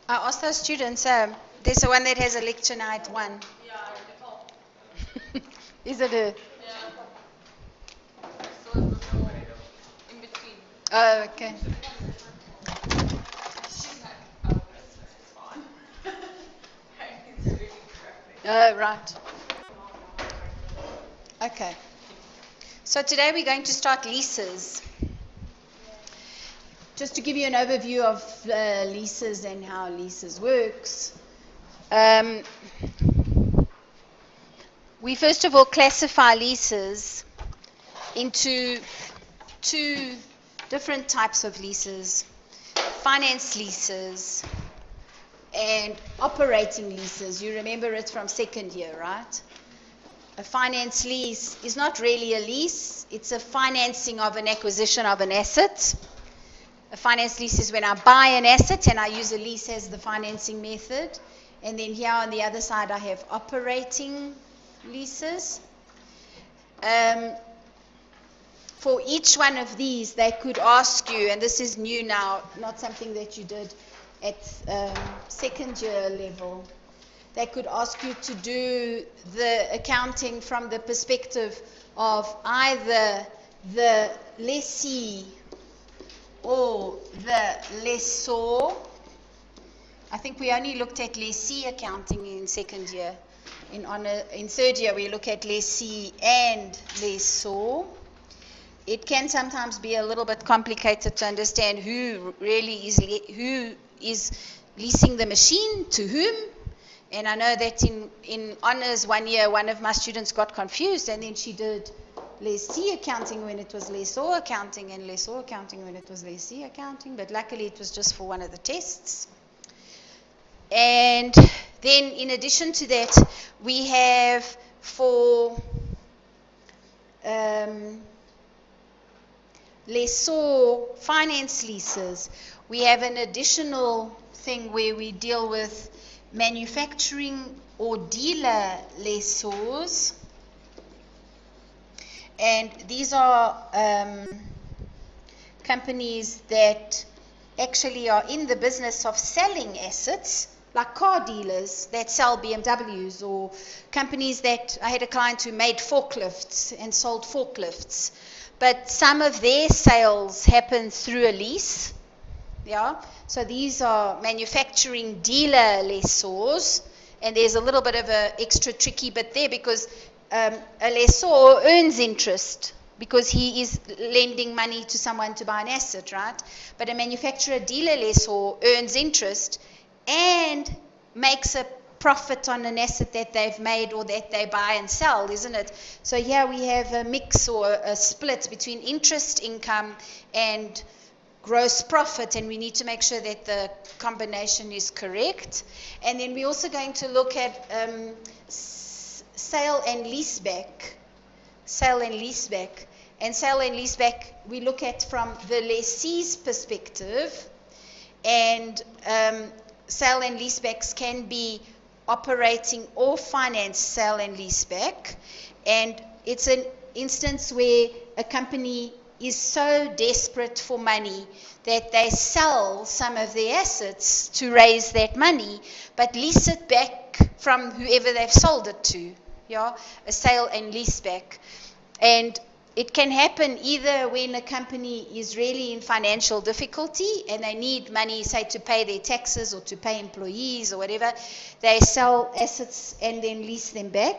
I asked those students, there's the one that has a lecture night one. Is it a? Oh, okay. Oh, right. Okay. So today we're going to start leases. Just to give you an overview of leases and how leases works. We first of all classify leases into two different types of leases: finance leases and operating leases. You remember it from second year, right? A finance lease is not really a lease, it's a financing of an acquisition of an asset. A finance lease is when I buy an asset and I use a lease as the financing method. And then here on the other side I have operating leases. For each one of these, they could ask you, and this is new now, not something that you did at second year level, they could ask you to do the accounting from the perspective of either the lessee or the lessor. I think we only looked at lessee accounting in second year. In third year, we look at lessee and lessor. It can sometimes be a little bit complicated to understand who really is leasing the machine to whom. And I know that in honors 1 year, one of my students got confused, and then she did lessee accounting when it was lessor accounting, and lessor accounting when it was lessee accounting. But luckily, it was just for one of the tests. And then in addition to that, we have for lessor finance leases, we have an additional thing where we deal with manufacturing or dealer lessors. And these are companies that actually are in the business of selling assets, like car dealers that sell BMWs, or companies that, I had a client who made forklifts and sold forklifts. But some of their sales happen through a lease. Yeah, so these are manufacturing dealer lessors, and there's a little bit of an extra tricky bit there because a lessor earns interest because he is lending money to someone to buy an asset, right? But a manufacturer dealer lessor earns interest and makes a profit on an asset that they've made or that they buy and sell, isn't it? So here we have a mix or a split between interest income and gross profit, and we need to make sure that the combination is correct. And then we're also going to look at sale and leaseback. Sale and leaseback. And sale and leaseback we look at from the lessee's perspective. And sale and leasebacks can be operating or finance sale and leaseback. And it's an instance where a company is so desperate for money that they sell some of their assets to raise that money, but lease it back from whoever they've sold it to. Yeah, a sale and lease back. And it can happen either when a company is really in financial difficulty and they need money, say, to pay their taxes or to pay employees or whatever. They sell assets and then lease them back.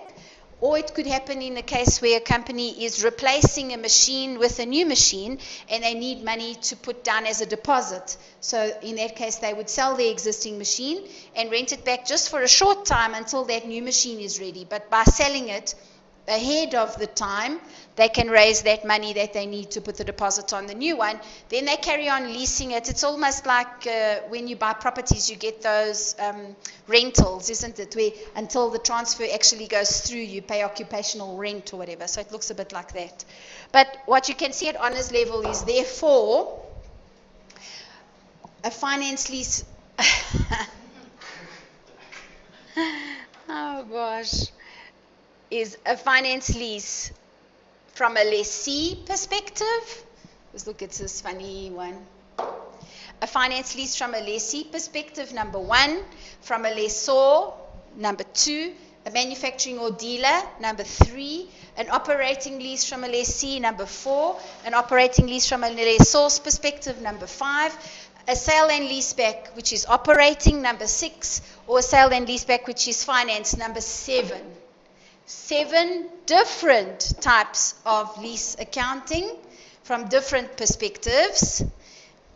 Or it could happen in a case where a company is replacing a machine with a new machine and they need money to put down as a deposit. So in that case, they would sell their existing machine and rent it back just for a short time until that new machine is ready. But by selling it ahead of the time, they can raise that money that they need to put the deposit on the new one. Then they carry on leasing it. It's almost like when you buy properties, you get those rentals, isn't it? Where until the transfer actually goes through, you pay occupational rent or whatever. So it looks a bit like that. But what you can see at honors level is, therefore, a finance lease. Oh gosh. Is a finance lease from a lessee perspective. Let's look at this funny one. A finance lease from a lessee perspective, number 1. From a lessor, number 2. A manufacturing or dealer, number 3. An operating lease from a lessee, number 4. An operating lease from a lessor's perspective, number 5. A sale and leaseback, which is operating, number 6. Or a sale and leaseback, which is finance, number 7. 7 different types of lease accounting from different perspectives,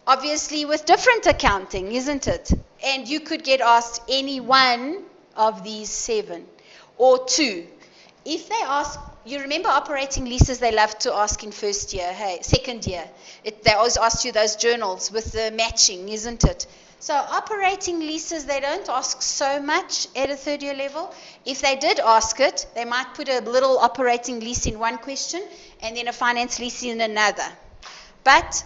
obviously with different accounting, isn't it? And you could get asked any one of these 7 or 2. If they ask, you remember operating leases, they love to ask in first year, hey, second year. They always ask you those journals with the matching, isn't it? So operating leases, they don't ask so much at a third year level. If they did ask it, they might put a little operating lease in one question and then a finance lease in another. But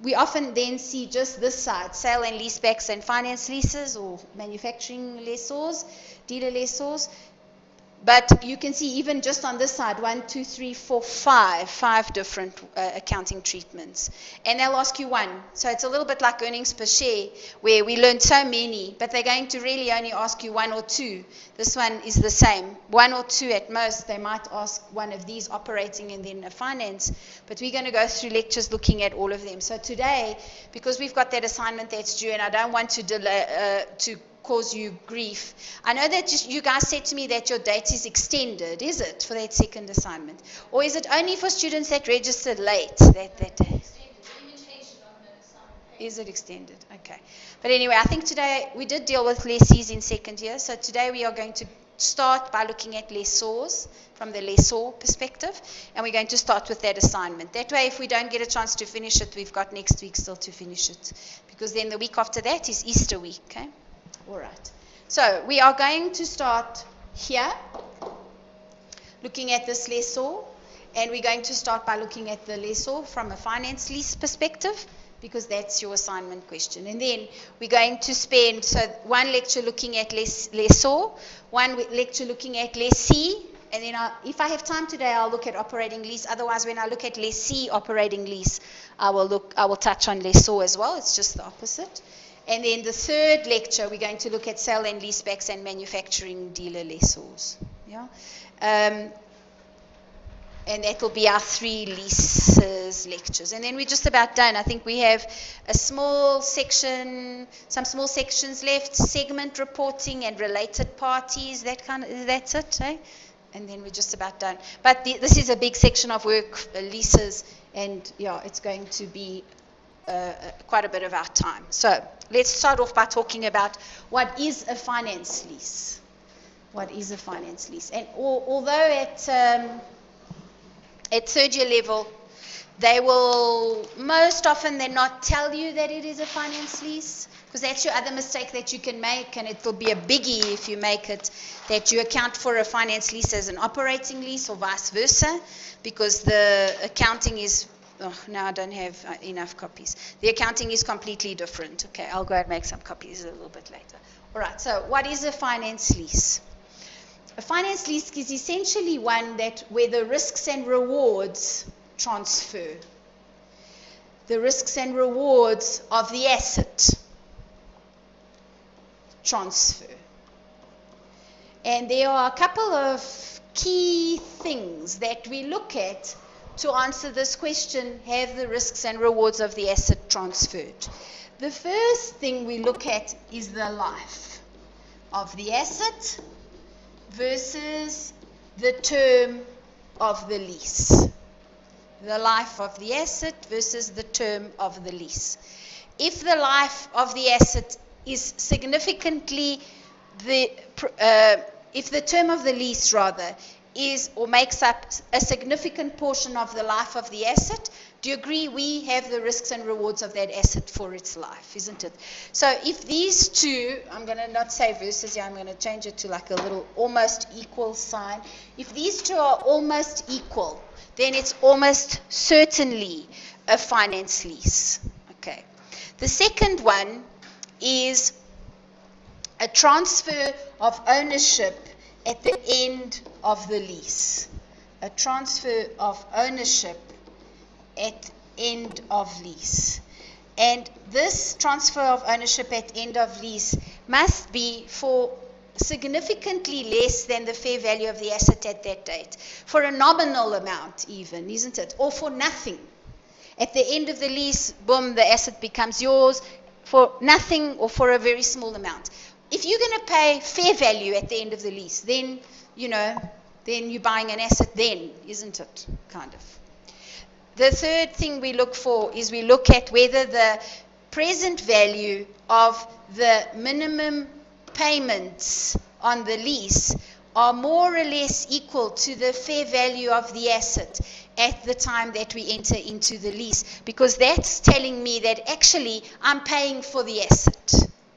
we often then see just this side, sale and leasebacks and finance leases, or manufacturing lessors, dealer lessors. But you can see even just on this side, 1, 2, 3, 4, 5 different accounting treatments. And they'll ask you one. So it's a little bit like earnings per share, where we learned so many, but they're going to really only ask you 1 or 2. This one is the same. 1 or 2 at most. They might ask one of these, operating and then a finance. But we're going to go through lectures looking at all of them. So today, because we've got that assignment that's due, and I don't want to delay, to cause you grief. I know that you guys said to me that your date is extended, is it, for that second assignment? Or is it only for students that registered late? That day? Is it extended? Okay. But anyway, I think today we did deal with lessees in second year, so today we are going to start by looking at lessors from the lessor perspective, and we're going to start with that assignment. That way, if we don't get a chance to finish it, we've got next week still to finish it, because then the week after that is Easter week, okay? All right. So we are going to start here, looking at this lessor, and we're going to start by looking at the lessor from a finance lease perspective, because that's your assignment question. And then we're going to spend, so one lecture looking at lessor, one lecture looking at lessee, and then if I have time today, I'll look at operating lease. Otherwise, when I look at lessee operating lease, I will touch on lessor as well. It's just the opposite. And then the third lecture, we're going to look at sale and leasebacks and manufacturing dealer lessors. Yeah? And that will be our 3 leases lectures. And then we're just about done. I think we have a small section, some small sections left, segment reporting and related parties, that's it, eh? And then we're just about done. But this is a big section of work, leases, and yeah, it's going to be quite a bit of our time. So let's start off by talking about what is a finance lease. What is a finance lease? And although at third year level, they will most often than not tell you that it is a finance lease, because that's your other mistake that you can make, and it will be a biggie if you make it, that you account for a finance lease as an operating lease or vice versa, because the accounting is, now I don't have enough copies. The accounting is completely different. Okay, I'll go and make some copies a little bit later. All right, so what is a finance lease? A finance lease is essentially one where the risks and rewards transfer. The risks and rewards of the asset transfer. And there are a couple of key things that we look at to answer this question: have the risks and rewards of the asset transferred? The first thing we look at is the life of the asset versus the term of the lease. The life of the asset versus the term of the lease. If the life of the asset is significantly, if the term of the lease rather is or makes up a significant portion of the life of the asset, do you agree we have the risks and rewards of that asset for its life, isn't it? So if these two, I'm going to not say versus here, I'm going to change it to like a little almost equal sign. If these two are almost equal, then it's almost certainly a finance lease. Okay. The second one is a transfer of ownership at the end of the lease. A transfer of ownership at end of lease. And this transfer of ownership at end of lease must be for significantly less than the fair value of the asset at that date, for a nominal amount even, isn't it? Or for nothing. At the end of the lease, boom, the asset becomes yours for nothing or for a very small amount. If you're going to pay fair value at the end of the lease, then, then you're buying an asset then, isn't it? Kind of. The third thing we look for is we look at whether the present value of the minimum payments on the lease are more or less equal to the fair value of the asset at the time that we enter into the lease, because that's telling me that actually I'm paying for the asset.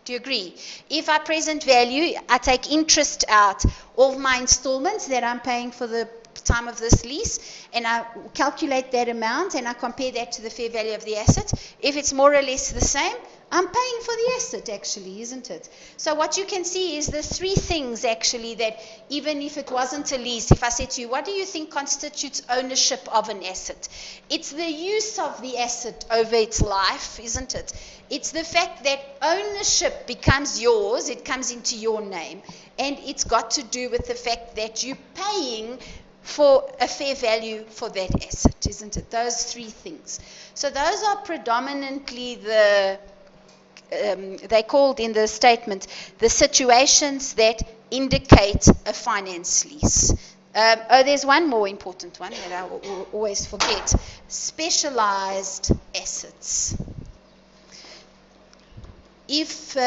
Do you agree? If I present value, I take interest out of my installments that I'm paying for the time of this lease, and I calculate that amount and I compare that to the fair value of the asset. If it's more or less the same, I'm paying for the asset actually, isn't it? So what you can see is the three things actually that even if it wasn't a lease, if I said to you, what do you think constitutes ownership of an asset? It's the use of the asset over its life, isn't it? It's the fact that ownership becomes yours, it comes into your name, and it's got to do with the fact that you're paying for a fair value for that asset, isn't it? Those three things. So those are predominantly they called in the statement the situations that indicate a finance lease. There's one more important one that I always forget. Specialized assets. If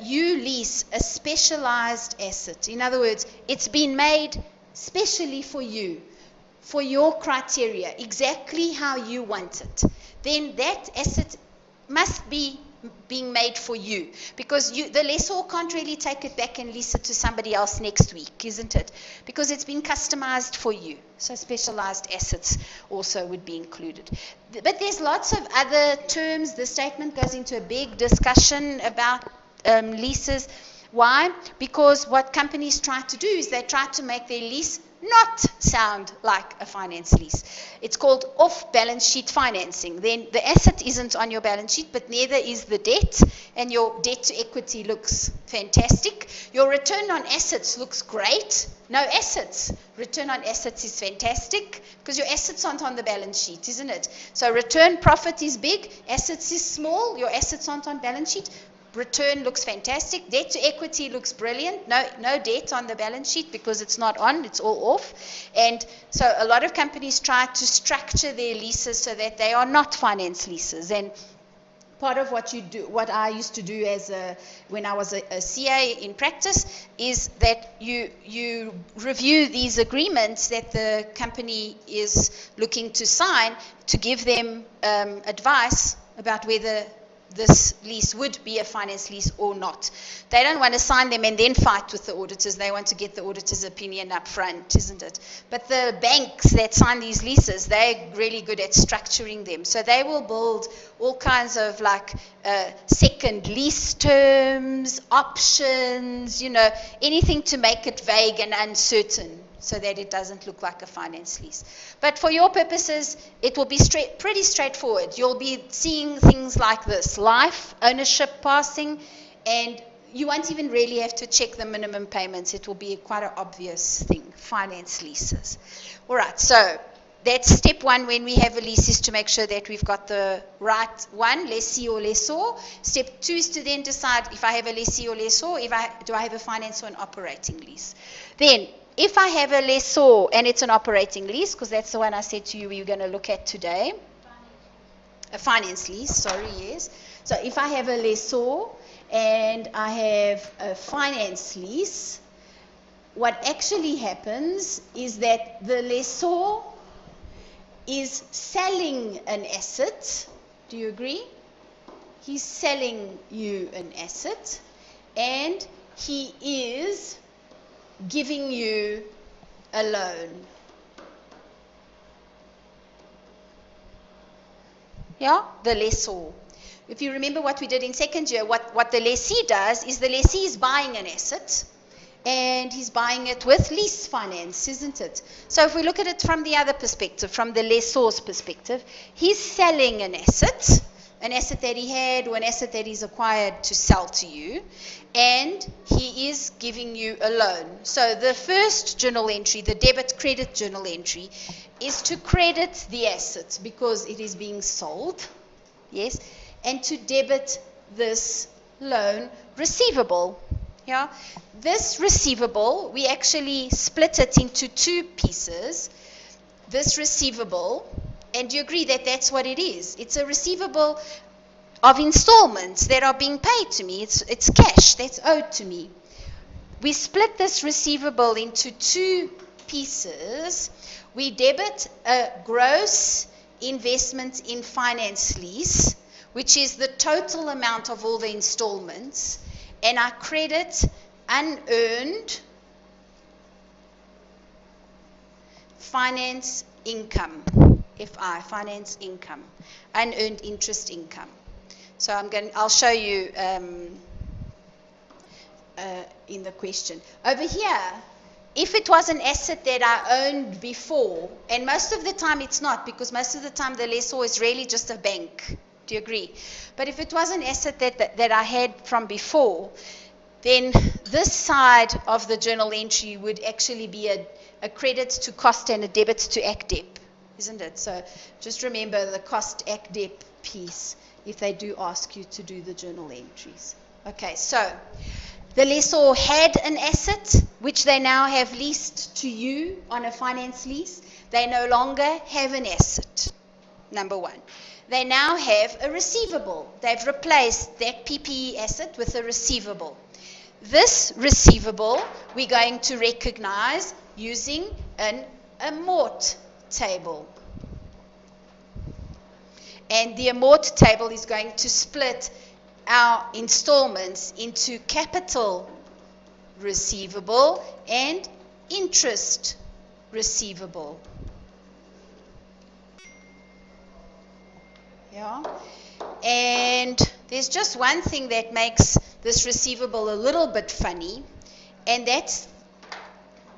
you lease a specialized asset, in other words, it's been made specially for you, for your criteria, exactly how you want it, then that asset must be being made for you, because the lessor can't really take it back and lease it to somebody else next week, isn't it? Because it's been customized for you. So specialized assets also would be included. But there's lots of other terms. The statement goes into a big discussion about leases. Why? Because what companies try to do is they try to make their lease not sound like a finance lease. It's called off-balance sheet financing. Then the asset isn't on your balance sheet, but neither is the debt, and your debt to equity looks fantastic. Your return on assets looks great. No assets. Return on assets is fantastic because your assets aren't on the balance sheet, isn't it? So return profit is big, assets is small, your assets aren't on balance sheet. Return looks fantastic. Debt to equity looks brilliant. No debt on the balance sheet because it's not on, it's all off. And so a lot of companies try to structure their leases so that they are not finance leases. And part of what I used to do when I was a CA in practice, is that you review these agreements that the company is looking to sign to give them advice about whether this lease would be a finance lease or not. They don't want to sign them and then fight with the auditors. They want to get the auditor's opinion up front, isn't it? But the banks that sign these leases, they're really good at structuring them. So they will build all kinds of second lease terms, options, anything to make it vague and uncertain, so that it doesn't look like a finance lease. But for your purposes, it will be pretty straightforward. You'll be seeing things like this: life, ownership passing, and you won't even really have to check the minimum payments. It will be quite an obvious thing, finance leases. All right, so that's step one when we have a lease, is to make sure that we've got the right one, lessee or lessor. Step two is to then decide if I have a lessee or lessor, do I have a finance or an operating lease. Then, if I have a lessor and it's an operating lease, because that's the one I said to you we were going to look at today. A finance lease, sorry, yes. So if I have a lessor and I have a finance lease, what actually happens is that the lessor is selling an asset. Do you agree? He's selling you an asset, and he is giving you a loan. Yeah, the lessor. If you remember what we did in second year, what the lessee does is the lessee is buying an asset, and he's buying it with lease finance, isn't it? So if we look at it from the other perspective, from the lessor's perspective, he's selling an an asset that he had or an asset that he's acquired to sell to you, and he is giving you a loan. So the first journal entry, the debit credit journal entry, is to credit the asset because it is being sold, yes, and to debit this loan receivable. Yeah, this receivable, we actually split it into two pieces. This receivable, and you agree that that's what it is. It's a receivable of installments that are being paid to me. It's cash that's owed to me. We split this receivable into two pieces. We debit a gross investment in finance lease, which is the total amount of all the installments, and I credit unearned finance income, FI, finance income, unearned interest income. So I'll show you in the question. Over here, if it was an asset that I owned before, and most of the time it's not, because most of the time the lessor is really just a bank. Do you agree? But if it was an asset that I had from before, then this side of the journal entry would actually be a credit to cost and a debit to ACDEP, isn't it? So just remember the cost ACDEP piece if they do ask you to do the journal entries. Okay, so the lessor had an asset which they now have leased to you on a finance lease. They no longer have an asset, number one. They now have a receivable. They've replaced that PPE asset with a receivable. This receivable we're going to recognize using an amort table. And the amort table is going to split our installments into capital receivable and interest receivable. Yeah. And there's just one thing that makes this receivable a little bit funny, and that's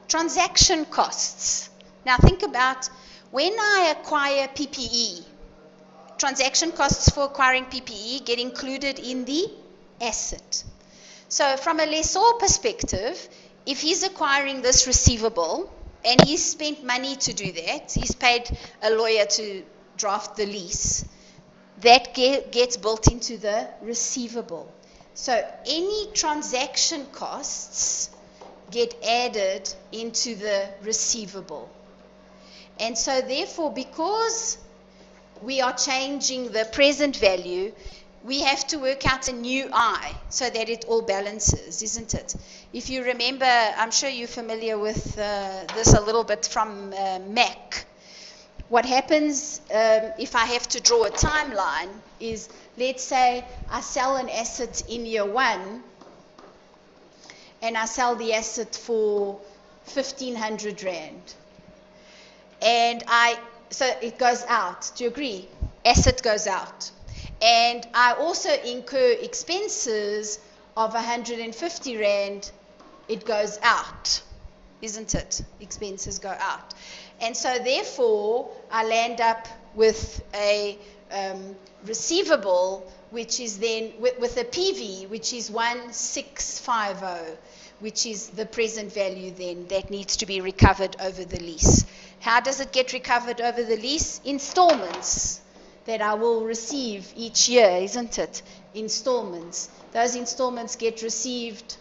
transaction costs. Now think about when I acquire PPE, transaction costs for acquiring PPE get included in the asset. So from a lessor perspective, if he's acquiring this receivable and he's spent money to do that, he's paid a lawyer to draft the lease, that gets built into the receivable. So any transaction costs get added into the receivable. And so therefore, because we are changing the present value, we have to work out a new I so that it all balances, isn't it? If you remember, I'm sure you're familiar with this a little bit from MAC. What happens if I have to draw a timeline is, let's say I sell an asset in year one, and I sell the asset for 1,500 Rand. And so it goes out. Do you agree? Asset goes out. And I also incur expenses of 150 Rand. It goes out, isn't it? Expenses go out. And so therefore, I land up with a receivable, which is then with a PV, which is 1650, which is the present value then that needs to be recovered over the lease. How does it get recovered over the lease? Installments that I will receive each year, isn't it? Installments. Those installments get received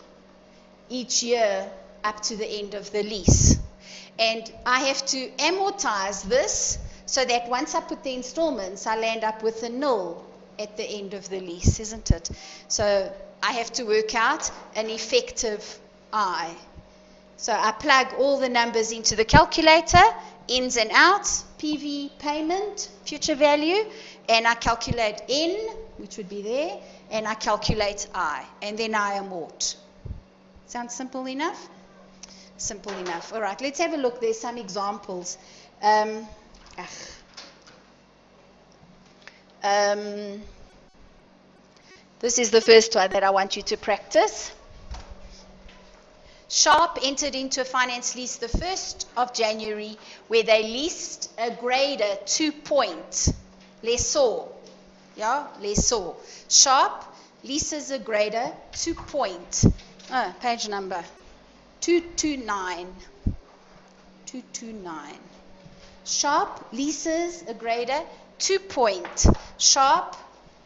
each year up to the end of the lease. And I have to amortize this so that once I put the installments, I land up with a nil at the end of the lease, isn't it? So I have to work out an effective I. So I plug all the numbers into the calculator, ins and outs, PV, payment, future value, and I calculate N, which would be there, and I calculate I, and then I amort. Sounds simple enough? Simple enough. All right, let's have a look. There's some examples. This is the first one that I want you to practice. Sharp entered into a finance lease the 1st of January where they leased a grader 2-point lessor Yeah, lessor. Sharp, leases a grader, 2 point. Page number 229. 229. Sharp, leases a grader, 2 point. Sharp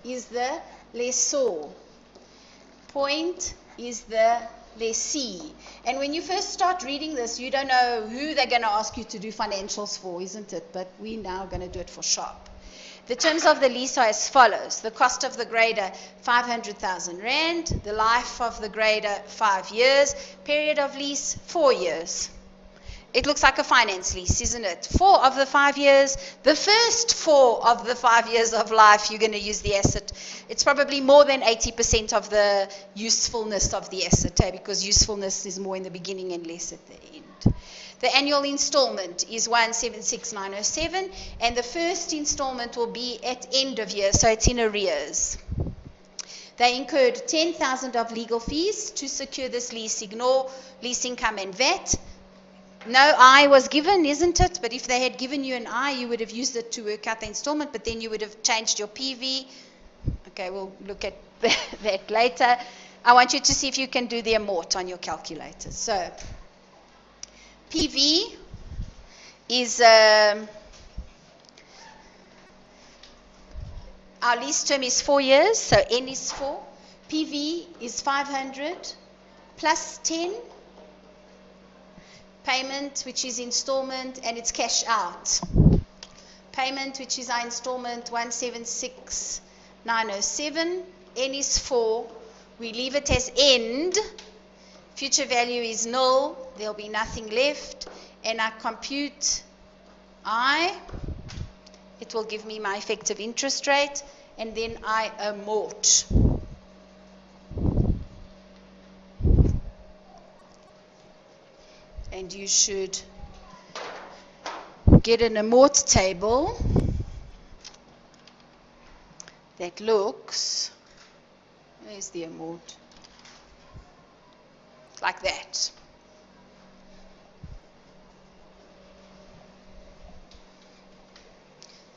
is the lessor. Point is the lessee. And when you first start reading this, you don't know who they're going to ask you to do financials for, isn't it? But we're now going to do it for Sharp. The terms of the lease are as follows. The cost of the grader, 500,000 Rand. The life of the grader, 5 years. Period of lease, 4 years. It looks like a finance lease, isn't it? 4 of the 5 years. The first 4 of the 5 years of life, you're going to use the asset. It's probably more than 80% of the usefulness of the asset, because usefulness is more in the beginning and less at the end. The annual installment is 176,907, and the first installment will be at end of year, so it's in arrears. They incurred 10,000 of legal fees to secure this lease. Ignore lease income and VAT. No I was given, isn't it? But if they had given you an I, you would have used it to work out the installment, but then you would have changed your PV. Okay, we'll look at that later. I want you to see if you can do the amort on your calculator. So, PV is, our lease term is 4 years, so N is 4. PV is 500 plus 10. Payment, which is installment, and it's cash out. Payment, which is our installment, 176,907. N is 4. We leave it as end. Future value is null. There'll be nothing left. And I compute I. It will give me my effective interest rate. And then I amort. And you should get an amort table that looks, where's the amort? Like that.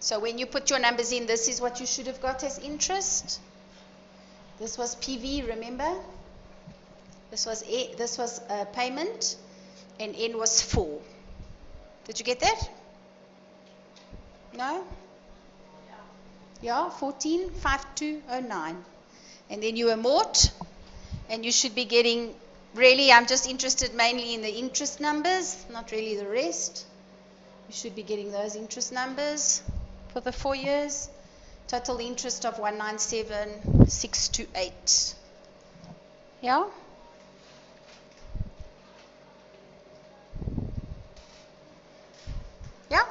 So when you put your numbers in, this is what you should have got as interest. This was PV, remember? This was payment. And N was 4. Did you get that? No? Yeah, 14,5209. And then you amort, and you should be getting, really, I'm just interested mainly in the interest numbers, not really the rest. You should be getting those interest numbers for the 4 years. Total interest of 197,628. Yeah? Yeah,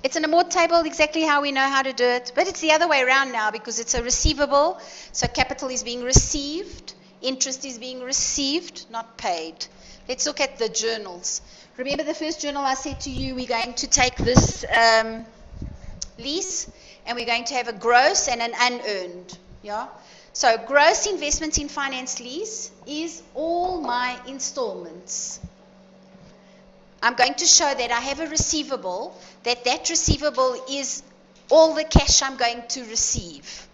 it's an amort table, exactly how we know how to do it, but it's the other way around now because it's a receivable, so capital is being received, interest is being received, not paid. Let's look at the journals. Remember the first journal I said to you, we're going to take this lease and we're going to have a gross and an unearned. Yeah. So gross investment in finance lease is all my installments. I'm going to show that I have a receivable, that receivable is all the cash I'm going to receive.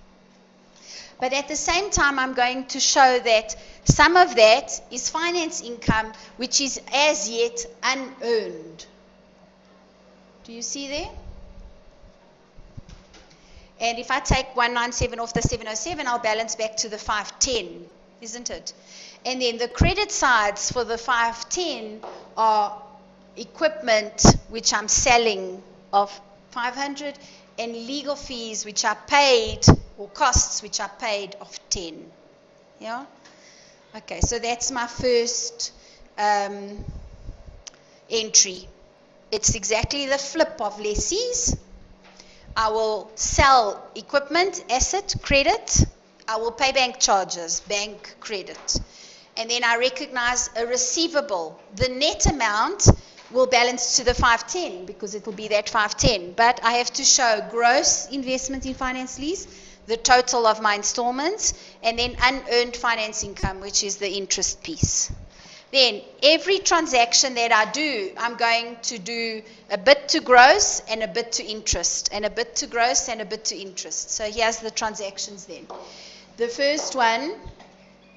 But at the same time, I'm going to show that some of that is finance income, which is as yet unearned. Do you see there? And if I take 197 off the 707, I'll balance back to the 510, isn't it? And then the credit sides for the 510 are equipment, which I'm selling, of 500, and legal fees, which are paid, or costs, which are paid, of 10. Yeah? Okay, so that's my first entry. It's exactly the flip of lessees. I will sell equipment, asset, credit. I will pay bank charges, bank credit. And then I recognize a receivable. The net amount will balance to the 510 because it will be that 510. But I have to show gross investment in finance lease, the total of my installments, and then unearned finance income, which is the interest piece. Then every transaction that I do, I'm going to do a bit to gross and a bit to interest, and a bit to gross and a bit to interest. So here's the transactions then. The first one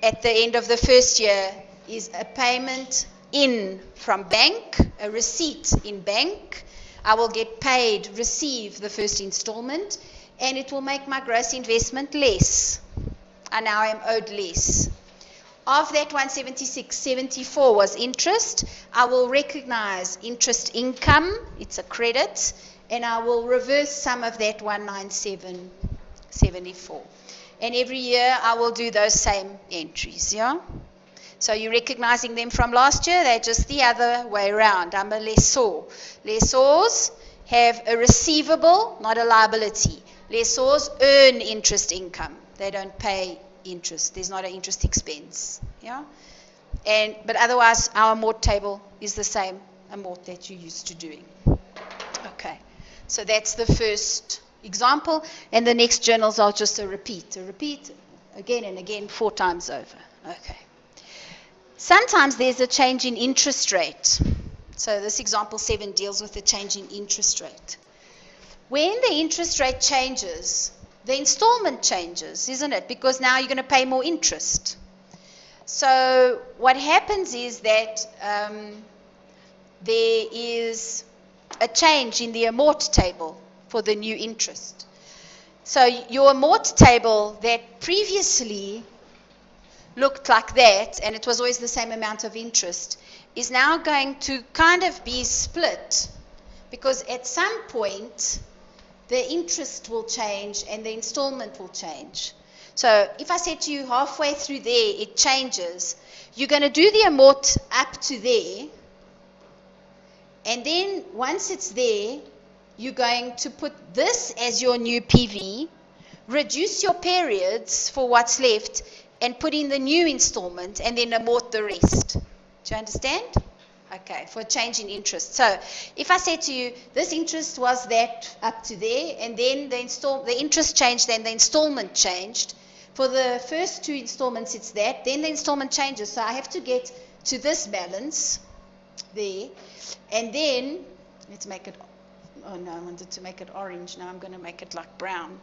at the end of the first year is a payment in from bank, a receipt in bank. I will get paid, receive the first installment, and it will make my gross investment less. I now am owed less. Of that 176.74 was interest. I will recognize interest income, it's a credit, and I will reverse some of that 197.74. And every year I will do those same entries, yeah? So you're recognizing them from last year, they're just the other way around. I'm a lessor. Lessors have a receivable, not a liability. Lessors earn interest income. They don't pay interest. There's not an interest expense. Yeah? But otherwise, our amort table is the same amort that you're used to doing. Okay. So that's the first example. And the next journals are just a repeat again and again 4 times over. Okay. Sometimes there's a change in interest rate. So this example 7 deals with the change in interest rate. When the interest rate changes, the installment changes, isn't it? Because now you're going to pay more interest. So what happens is that there is a change in the amort table for the new interest. So your amort table that previously looked like that, and it was always the same amount of interest, is now going to kind of be split, because at some point the interest will change and the installment will change. So if I said to you halfway through there it changes, you're going to do the amort up to there, and then once it's there, you're going to put this as your new PV, reduce your periods for what's left, and put in the new installment, and then amort the rest. Do you understand? Okay, for a change in interest. So if I said to you, this interest was that up to there, and then the interest changed, then the installment changed. For the first 2 installments, it's that. Then the installment changes. So I have to get to this balance there. And then, let's make it, oh no, I wanted to make it orange. Now I'm going to make it like brown.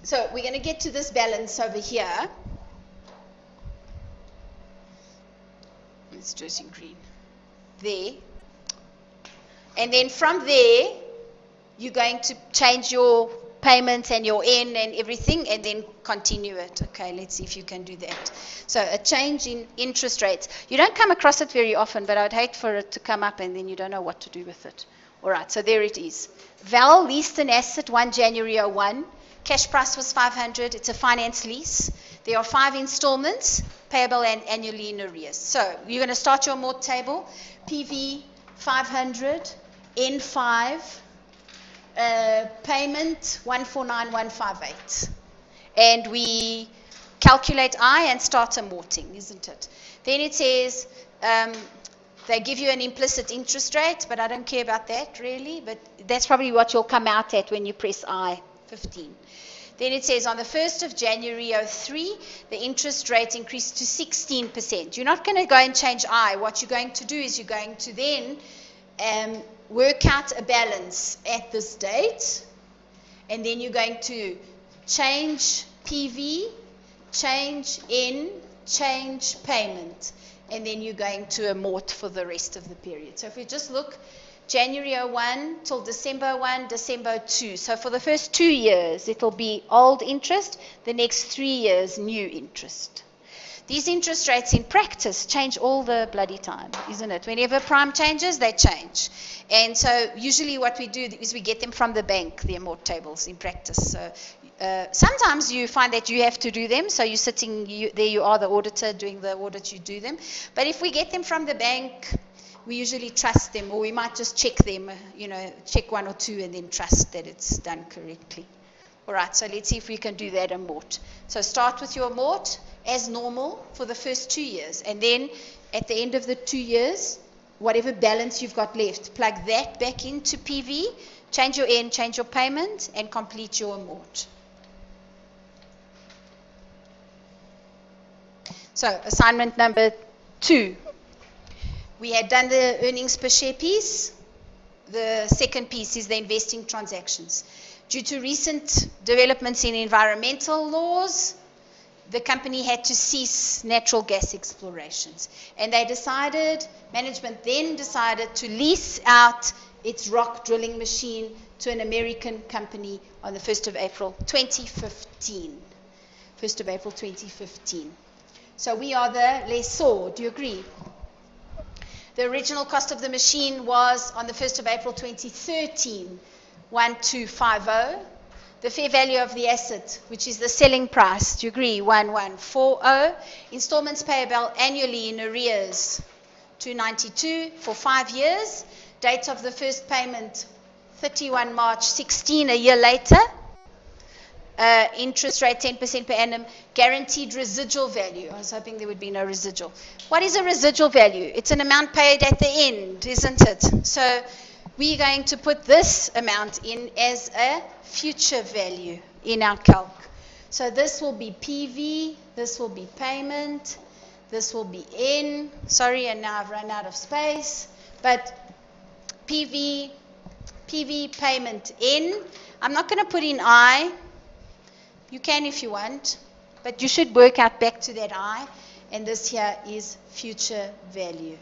So we're going to get to this balance over here. Let's do it in green. There. And then from there, you're going to change your payments and your N and everything, and then continue it. Okay, let's see if you can do that. So a change in interest rates. You don't come across it very often, but I'd hate for it to come up and then you don't know what to do with it. All right, so there it is. Val leased an asset 1 January 01. Cash price was 500. It's a finance lease. There are 5 installments, payable and annually in arrears. So you're going to start your amort table. PV 500, N5, payment 149158. And we calculate I and start amorting, isn't it? Then it says they give you an implicit interest rate, but I don't care about that really. But that's probably what you'll come out at when you press I, 15. Then it says on the 1st of January 03, the interest rate increased to 16%. You're not going to go and change I. What you're going to do is you're going to then work out a balance at this date, and then you're going to change PV, change N, change payment, and then you're going to amort for the rest of the period. So if we just look, January 01 till December 1, December 2. So for the first 2 years, it'll be old interest. The next 3 years, new interest. These interest rates in practice change all the bloody time, isn't it? Whenever prime changes, they change. And so usually what we do is we get them from the bank, the amort tables in practice. So sometimes you find that you have to do them. So you're sitting, there you are, the auditor doing the audit, you do them. But if we get them from the bank, we usually trust them, or we might just check them, check 1 or 2 and then trust that it's done correctly. All right, so let's see if we can do that amort. So start with your amort as normal for the first 2 years. And then at the end of the 2 years, whatever balance you've got left, plug that back into PV, change your N, change your payment, and complete your amort. So assignment number 2. We had done the earnings per share piece. The second piece is the investing transactions. Due to recent developments in environmental laws, the company had to cease natural gas explorations. And management then decided to lease out its rock drilling machine to an American company on the 1st of April 2015. 1st of April 2015. So we are the lessor. Do you agree? The original cost of the machine was on the 1st of April 2013, 1250. The fair value of the asset, which is the selling price, do you agree? 1140. Installments payable annually in arrears, 292 for 5 years. Date of the first payment, 31 March 16, a year later. Interest rate 10% per annum. Guaranteed residual value. I was hoping there would be no residual. What is a residual value? It's an amount paid at the end, isn't it? So we're going to put this amount in as a future value in our calc. So this will be PV, this will be payment, this will be N. Sorry, and now I've run out of space. But PV payment N. I'm not going to put in I. You can if you want, but you should work out back to that I. And this here is future value.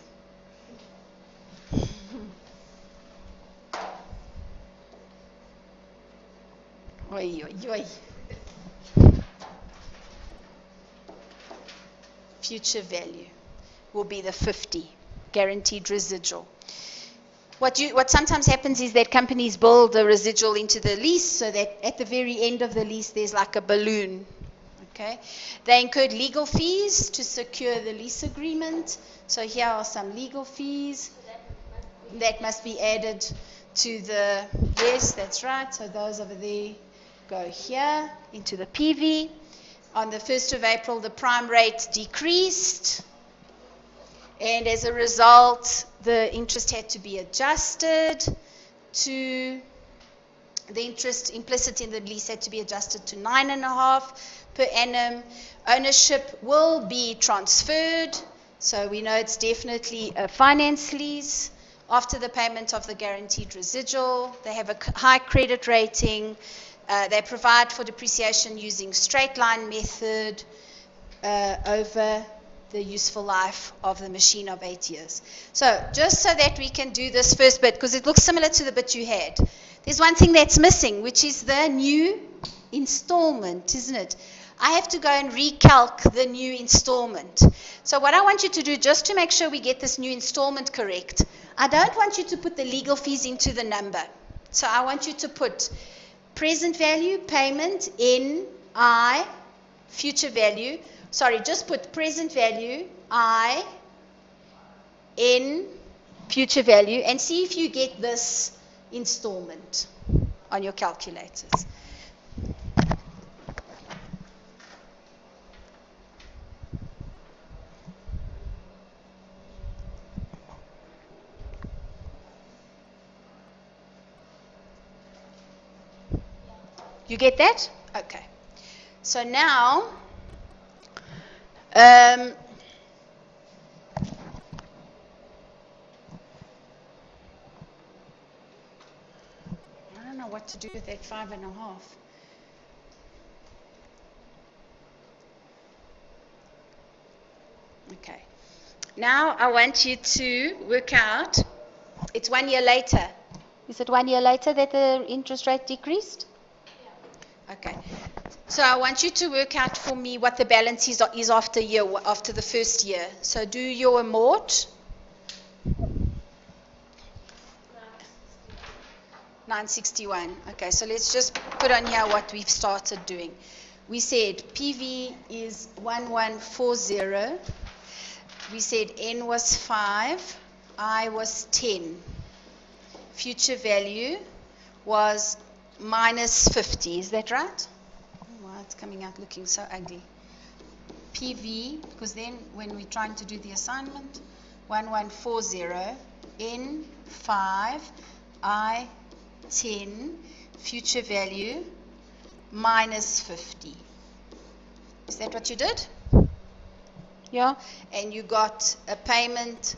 Oi, oi, oi. Future value will be the 50, guaranteed residual. What sometimes happens is that companies build a residual into the lease so that at the very end of the lease there's like a balloon. Okay? They incurred legal fees to secure the lease agreement. So here are some legal fees that must be added to the, yes, that's right. So those over there go here into the PV. On the 1st of April, the prime rate decreased. And as a result, the interest had to be adjusted to, the interest implicit in the lease had to be adjusted to 9.5 per annum. Ownership will be transferred. So we know it's definitely a finance lease. After the payment of the guaranteed residual, they have a high credit rating. They provide for depreciation using straight line method over the useful life of the machine of 8 years. So just so that we can do this first bit, because it looks similar to the bit you had, there's one thing that's missing, which is the new installment, isn't it? I have to go and recalc the new installment. So what I want you to do, just to make sure we get this new installment correct, I don't want you to put the legal fees into the number. So I want you to put present value, payment, in, I, future value. Sorry, just put present value, I, in, future value, and see if you get this installment on your calculators. You get that? Okay. So now, I don't know what to do with that 5.5. Okay. Now I want you to work out, it's 1 year later. Is it 1 year later that the interest rate decreased? Okay, so I want you to work out for me what the balance is after the first year. So do your amort. 961. Okay, so let's just put on here what we've started doing. We said PV is 1140. We said N was 5, I was 10. Future value was minus 50, is that right? Oh, wow, it's coming out looking so ugly. PV, because then when we're trying to do the assignment, 1140, N 5, I 10, future value minus 50. Is that what you did? Yeah, and you got a payment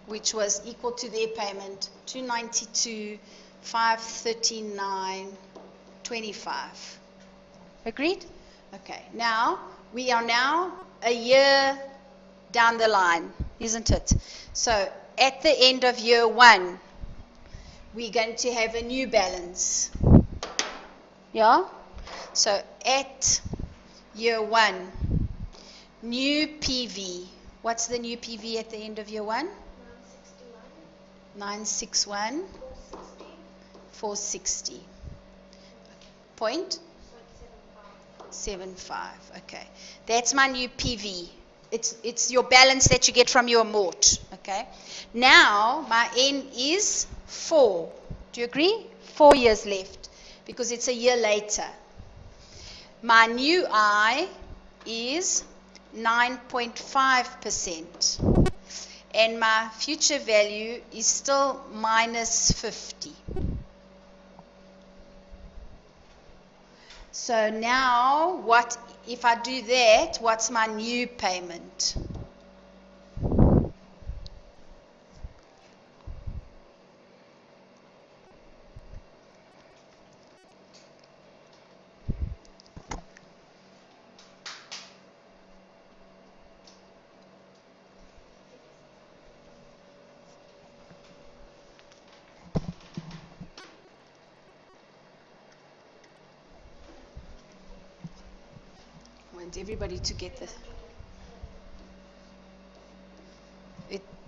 which was equal to their payment, 292, 539.25. Agreed? Okay. Now we are now a year down the line, isn't it? So at the end of year 1, we're going to have a new balance. Yeah? So at year 1, new PV. What's the new PV at the end of year 1? 961. 460. Point? 75. Okay. That's my new PV. It's your balance that you get from your amort. Okay. Now my N is 4. Do you agree? 4 years left because it's a year later. My new I is 9.5%. And my future value is still minus 50. So now, what if I do that, what's my new payment? I want everybody to get this.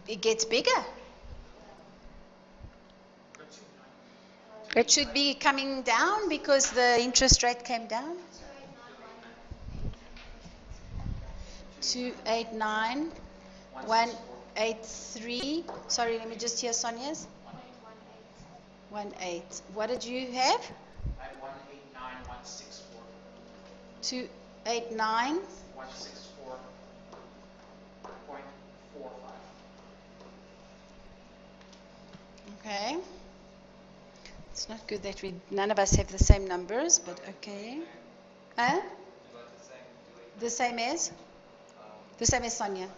It gets bigger. It should be coming down because the interest rate came down. 289, 183. Sorry, let me just hear Sonia's. 18. What did you have? I had 189, 164. 289. 164.45. Okay. It's not good that none of us have the same numbers, but okay. Huh? The same as? The same as Sonia.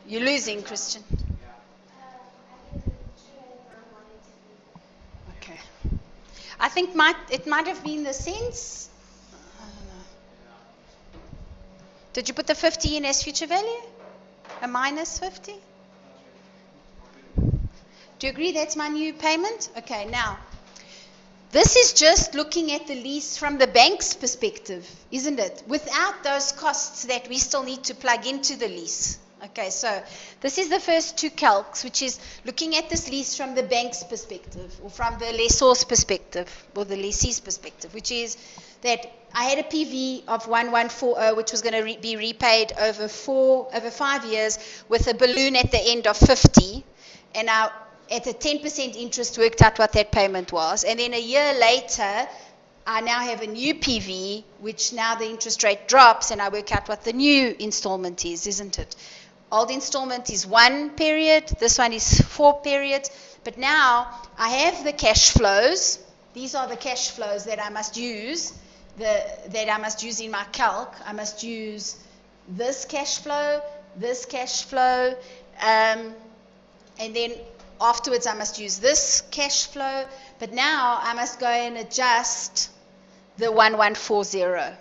You're losing, Christian. Okay. I think it might have been the sense. I don't know. Did you put the 50 in as future value? A minus 50? Do you agree that's my new payment? Okay, now, this is just looking at the lease from the bank's perspective, isn't it? Without those costs that we still need to plug into the lease. Okay, so this is the first two calcs, which is looking at this lease from the bank's perspective, or from the lessor's perspective, or the lessee's perspective, which is that I had a PV of 1140, which was going to be repaid over 5 years with a balloon at the end of 50, and now at a 10% interest worked out what that payment was. And then a year later, I now have a new PV, which now the interest rate drops, and I work out what the new installment is, isn't it? Old installment is 1 period, this one is 4 periods, but now I have the cash flows. These are the cash flows that I must use, that I must use in my calc. I must use this cash flow, and then afterwards I must use this cash flow, but now I must go and adjust the 1140.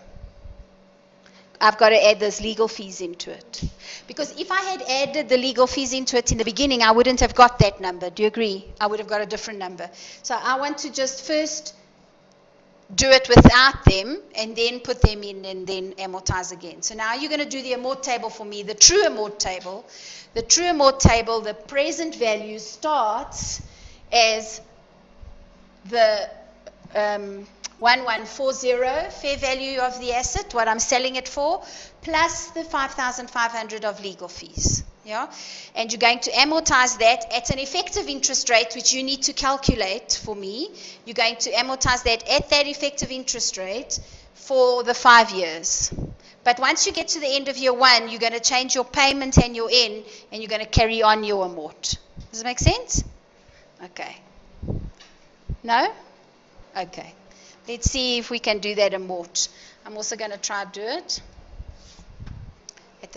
I've got to add those legal fees into it. Because if I had added the legal fees into it in the beginning, I wouldn't have got that number. Do you agree? I would have got a different number. So I want to just first do it without them and then put them in and then amortize again. So now you're going to do the amort table for me, the true amort table. The true amort table, the present value starts as the 1140 fair value of the asset, what I'm selling it for, plus the 5,500 of legal fees. Yeah? And you're going to amortize that at an effective interest rate, which you need to calculate for me. You're going to amortize that at that effective interest rate for the 5 years. But once you get to the end of year 1, you're going to change your payment and your N, and you're going to carry on your amort. Does it make sense? Okay. No? Okay. Let's see if we can do that amort. I'm also going to try to do it at the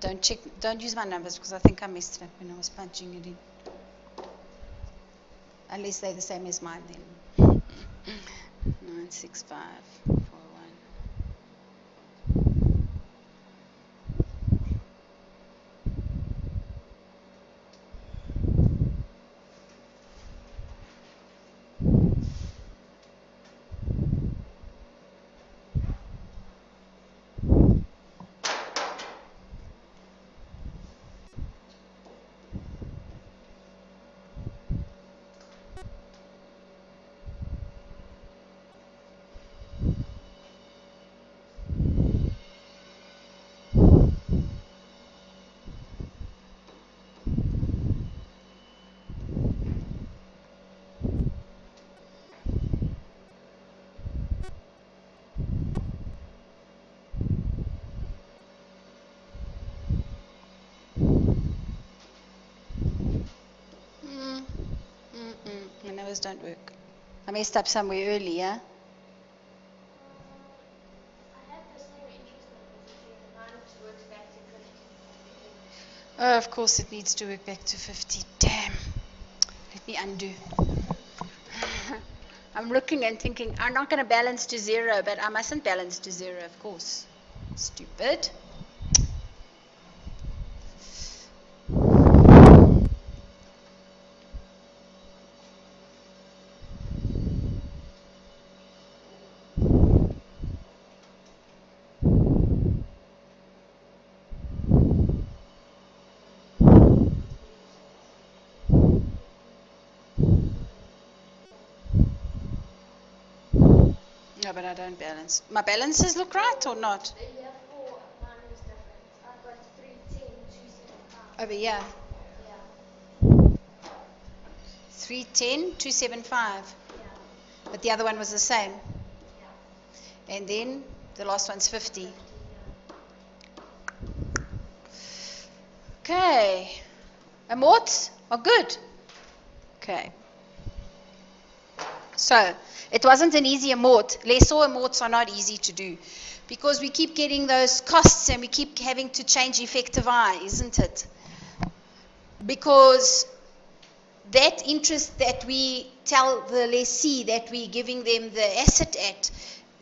Don't use my numbers because I think I messed it up when I was punching it in. Unless they're the same as mine then. 96541. My numbers don't work. I messed up somewhere earlier. I have the same interest numbers as you, and mine works back to 50. Oh, of course it needs to work back to 50. Damn. Let me undo. I'm looking and thinking, I'm not going to balance to 0, but I mustn't balance to 0, of course. Stupid. No, but I don't balance. My balances look right or not? The year 4, mine was different. I've got 310,275. Over here. Yeah. 310,275. Yeah. But the other one was the same. Yeah. And then the last one's 50. 50, yeah. Okay. Amorts are good. Okay. So, it wasn't an easy amort. Lessor amorts are not easy to do because we keep getting those costs and we keep having to change effective I, isn't it? Because that interest that we tell the lessee that we're giving them the asset at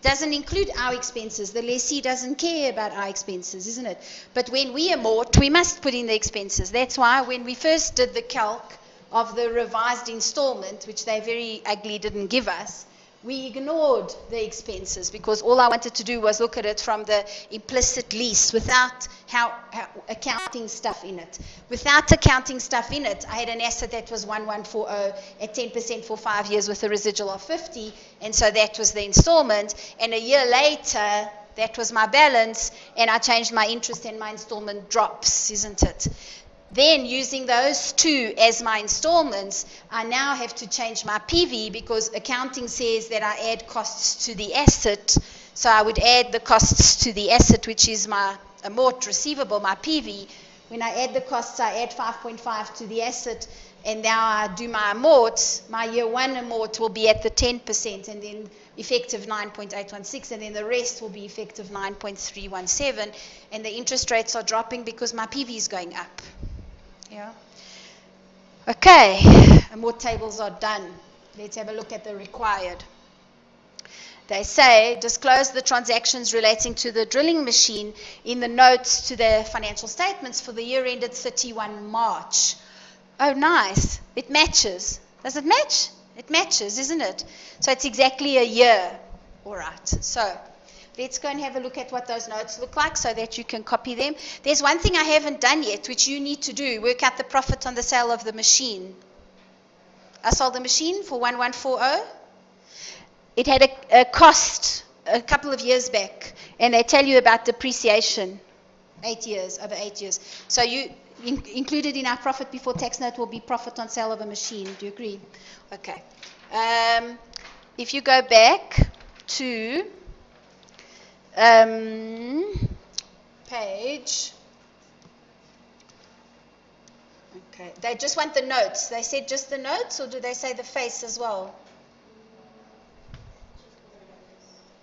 doesn't include our expenses. The lessee doesn't care about our expenses, isn't it? But when we amort, we must put in the expenses. That's why when we first did the calc of the revised installment, which they very ugly didn't give us, we ignored the expenses because all I wanted to do was look at it from the implicit lease without how accounting stuff in it. Without accounting stuff in it, I had an asset that was 1140 at 10% for 5 years with a residual of 50, and so that was the installment. And a year later, that was my balance, and I changed my interest and my installment drops, isn't it? Then, using those two as my installments, I now have to change my PV because accounting says that I add costs to the asset. So I would add the costs to the asset, which is my amort receivable, my PV. When I add the costs, I add 5.5 to the asset, and now I do my amort. My year 1 amort will be at the 10%, and then effective 9.816, and then the rest will be effective 9.317, and the interest rates are dropping because my PV is going up. Yeah. Okay, amort tables are done. Let's have a look at the required. They say, disclose the transactions relating to the drilling machine in the notes to the financial statements for the year ended 31 March. Oh, nice. It matches. Does it match? It matches, isn't it? So it's exactly a year. All right. So let's go and have a look at what those notes look like so that you can copy them. There's one thing I haven't done yet, which you need to do. Work out the profit on the sale of the machine. I sold the machine for 1140. It had a cost a couple of years back, and they tell you about depreciation. 8 years, over 8 years. So you included in our profit before tax note will be profit on sale of a machine. Do you agree? Okay. If you go back to page. Okay. They just want the notes. They said just the notes, or do they say the face as well?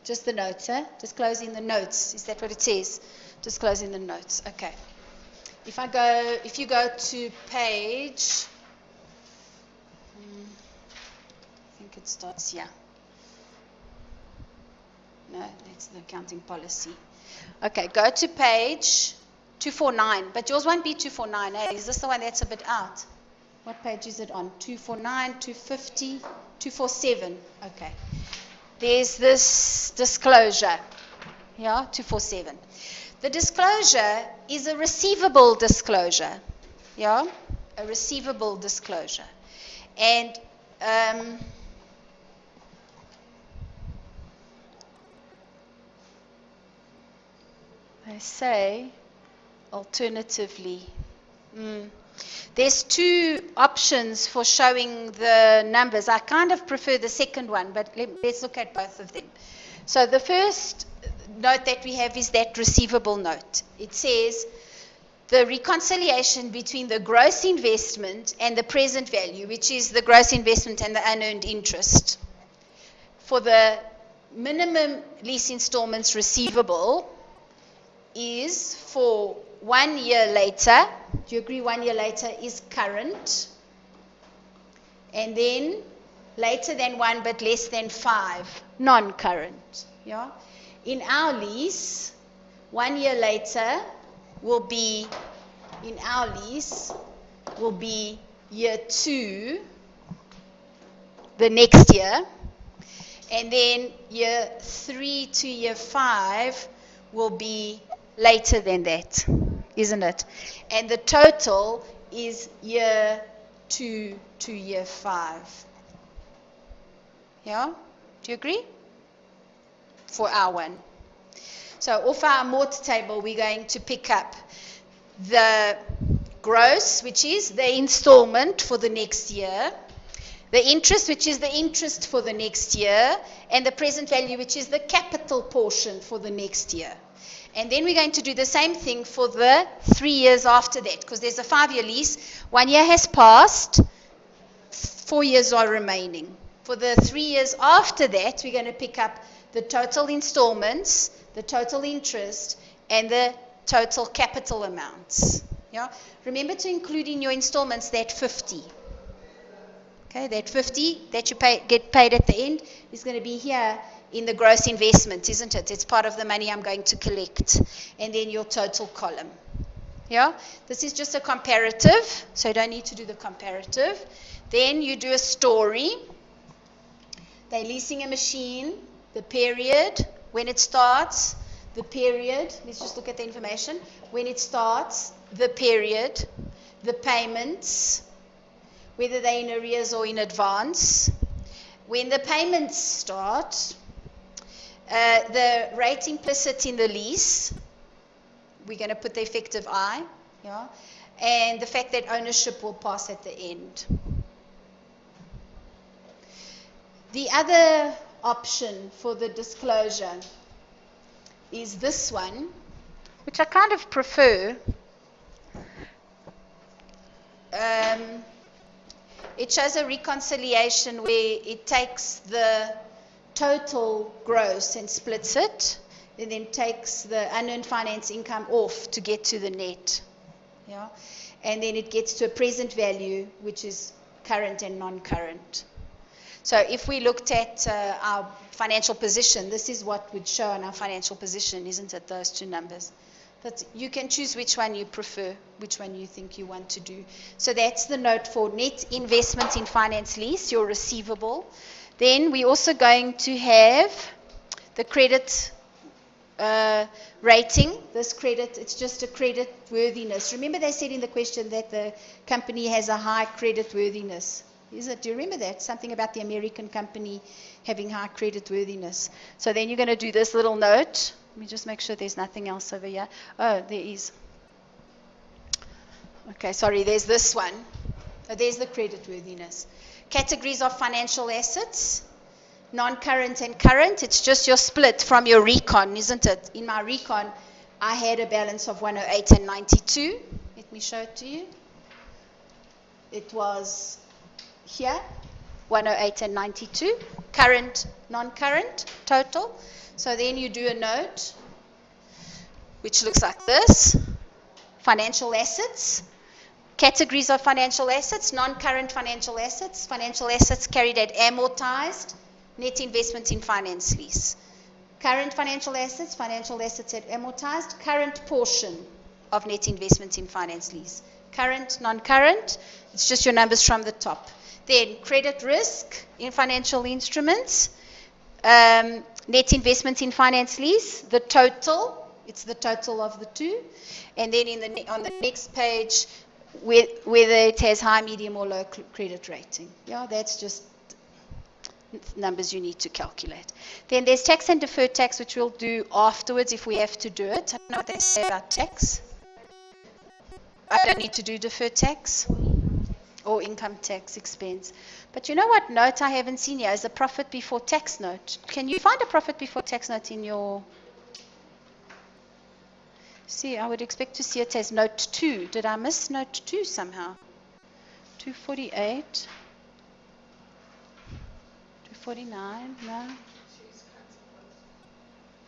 Just the notes, huh? Disclosing the notes. Is that what it says? Disclosing the notes. Okay. If you go to page, I think it starts here. No, that's the accounting policy. Okay, go to page 249, but yours won't be 249, eh? Is this the one that's a bit out? What page is it on? 249, 250, 247. Okay. There's this disclosure. Yeah, 247. The disclosure is a receivable disclosure. Yeah, a receivable disclosure. And they say alternatively. There's two options for showing the numbers. I kind of prefer the second one, but let's look at both of them. So the first note that we have is that receivable note. It says the reconciliation between the gross investment and the present value, which is the gross investment and the unearned interest. For the minimum lease installments receivable is for 1 year later. Do you agree 1 year later is current? And then later than 1 but less than 5, non-current. Yeah. In our lease, 1 year later will be, in our lease, will be year 2, the next year. And then year 3 to year 5 will be later than that, isn't it? And the total is year 2 to year 5. Yeah? Do you agree? For our one. So off our amort table, we're going to pick up the gross, which is the installment for the next year, the interest, which is the interest for the next year, and the present value, which is the capital portion for the next year. And then we're going to do the same thing for the 3 years after that, because there's a 5-year lease. 1 year has passed, 4 years are remaining. For the 3 years after that, we're going to pick up the total installments, the total interest, and the total capital amounts. Yeah? Remember to include in your installments that 50. Okay, that 50 that you get paid at the end is going to be here in the gross investment, isn't it? It's part of the money I'm going to collect. And then your total column. Yeah? This is just a comparative, so you don't need to do the comparative. Then you do a story. They're leasing a machine, the period, when it starts, the period. Let's just look at the information. When it starts, the period, the payments, whether they're in arrears or in advance. When the payments start, the rate implicit in the lease, we're going to put the effective I, yeah, and the fact that ownership will pass at the end. The other option for the disclosure is this one, which I kind of prefer. It shows a reconciliation where it takes the total gross and splits it, and then takes the unearned finance income off to get to the net. Yeah? And then it gets to a present value, which is current and non-current. So if we looked at our financial position, this is what would show on our financial position, isn't it, those two numbers? But you can choose which one you prefer, which one you think you want to do. So that's the note for net investment in finance lease, your receivable. Then we're also going to have the credit rating. This credit, it's just a credit worthiness. Remember they said in the question that the company has a high credit worthiness. Is it? Do you remember that? Something about the American company having high credit worthiness. So then you're going to do this little note. Let me just make sure there's nothing else over here. Oh, there is. Okay, sorry, there's this one. Oh, there's the credit worthiness. Categories of financial assets, non-current and current. It's just your split from your recon, isn't it? In my recon, I had a balance of 108 and 92. Let me show it to you. It was here, 108 and 92. Current, non-current, total. So then you do a note, which looks like this. financial assets. Categories of financial assets: non-current financial assets carried at amortized net investment in finance lease. Current financial assets at amortized, current portion of net investment in finance lease. Current, non-current, it's just your numbers from the top. Then credit risk in financial instruments, net investment in finance lease, the total, it's the total of the two. And then on the next page, whether it has high, medium, or low credit rating. Yeah, that's just numbers you need to calculate. Then there's tax and deferred tax, which we'll do afterwards if we have to do it. I don't know what they say about tax. I don't need to do deferred tax or income tax expense. But you know what note I haven't seen here is a profit before tax note. Can you find a profit before tax note in your... See, I would expect to see it as note 2. Did I miss note 2 somehow? 248. 249, no.